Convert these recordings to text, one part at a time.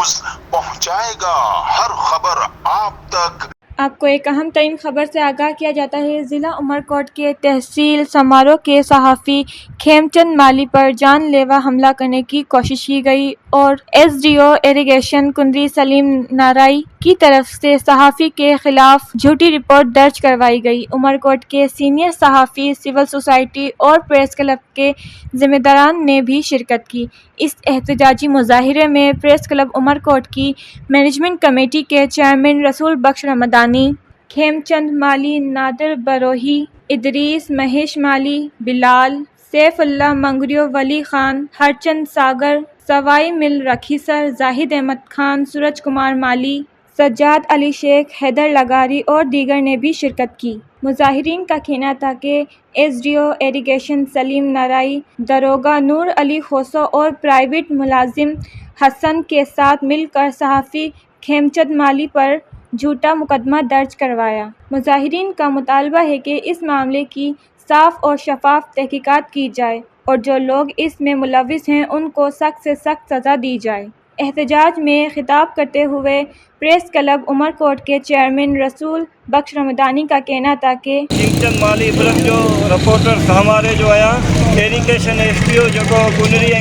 News پہنچائے گا ہر خبر آپ تک۔ آپ کو ایک اہم ترین خبر سے آگاہ کیا جاتا ہے۔ ضلع عمرکوٹ کے تحصیل سمارو کے صحافی کھیم چند مالی پر جان لیوا حملہ کرنے کی کوشش کی گئی اور S D O irrigation Kunri Saleem نارائی کی طرف سے صحافی کے خلاف جھوٹی رپورٹ درج کروائی گئی۔ عمرکوٹ کے سینئر صحافی، سول سوسائٹی اور پریس کلب کے ذمہ داران نے بھی شرکت کی۔ اس احتجاجی مظاہرے میں پریس کلب عمرکوٹ کی مینجمنٹ کمیٹی کے چیئرمین رسول بخش رمضانی، کھیم چند مالی، نادر بروہی، ادریس مہیش مالی، بلال، سیف اللہ منگریو، ولی خان، ہرچند ساگر، سوائی مل رکھیسر، زاہد احمد خان، سورج کمار مالی، سجاد علی شیخ، حیدر لغاری اور دیگر نے بھی شرکت کی۔ مظاہرین کا کہنا تھا کہ ایس ڈی او اریگیشن سلیم نارائی، داروغہ نور علی خوسو اور پرائیویٹ ملازم حسن کے ساتھ مل کر صحافی کھیم چند مالی پر جھوٹا مقدمہ درج کروایا۔ مظاہرین کا مطالبہ ہے کہ اس معاملے کی صاف اور شفاف تحقیقات کی جائے اور جو لوگ اس میں ملوث ہیں ان کو سخت سے سخت سزا دی جائے۔ احتجاج میں خطاب کرتے ہوئے پریس کلب عمرکوٹ کے چیئرمین رسول بخش رمضانی کا کہنا تھا کہ کھیم چند مالی طرف جو رپورٹر ہمارے جو آیا ایریگیشن ایس ٹی او جو کنری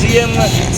CM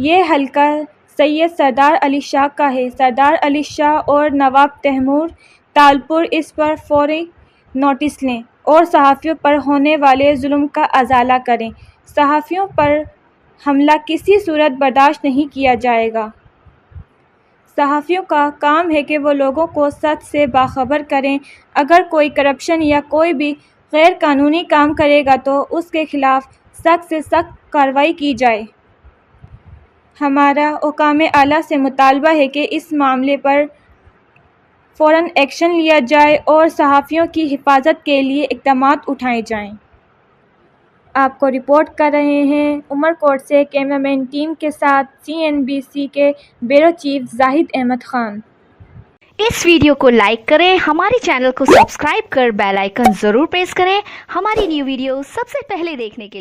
یہ حلقہ سید سردار علی شاہ کا ہے۔ سردار علی شاہ اور نواب تیمور تالپور اس پر فوری نوٹس لیں اور صحافیوں پر ہونے والے ظلم کا ازالہ کریں۔ صحافیوں پر حملہ کسی صورت برداشت نہیں کیا جائے گا۔ صحافیوں کا کام ہے کہ وہ لوگوں کو سچ سے باخبر کریں۔ اگر کوئی کرپشن یا کوئی بھی غیر قانونی کام کرے گا تو اس کے خلاف سخت سے سخت کارروائی کی جائے۔ ہمارا حکام اعلیٰ سے مطالبہ ہے کہ اس معاملے پر فوراً ایکشن لیا جائے اور صحافیوں کی حفاظت کے لیے اقدامات اٹھائے جائیں۔ آپ کو رپورٹ کر رہے ہیں عمرکوٹ سے کیمرامین ٹیم کے ساتھ CNBC کے بیورو چیف زاہد احمد خان۔ اس ویڈیو کو لائک کریں، ہمارے چینل کو سبسکرائب کر بیل آئیکن ضرور پریس کریں ہماری نیو ویڈیو سب سے پہلے دیکھنے کے لیے۔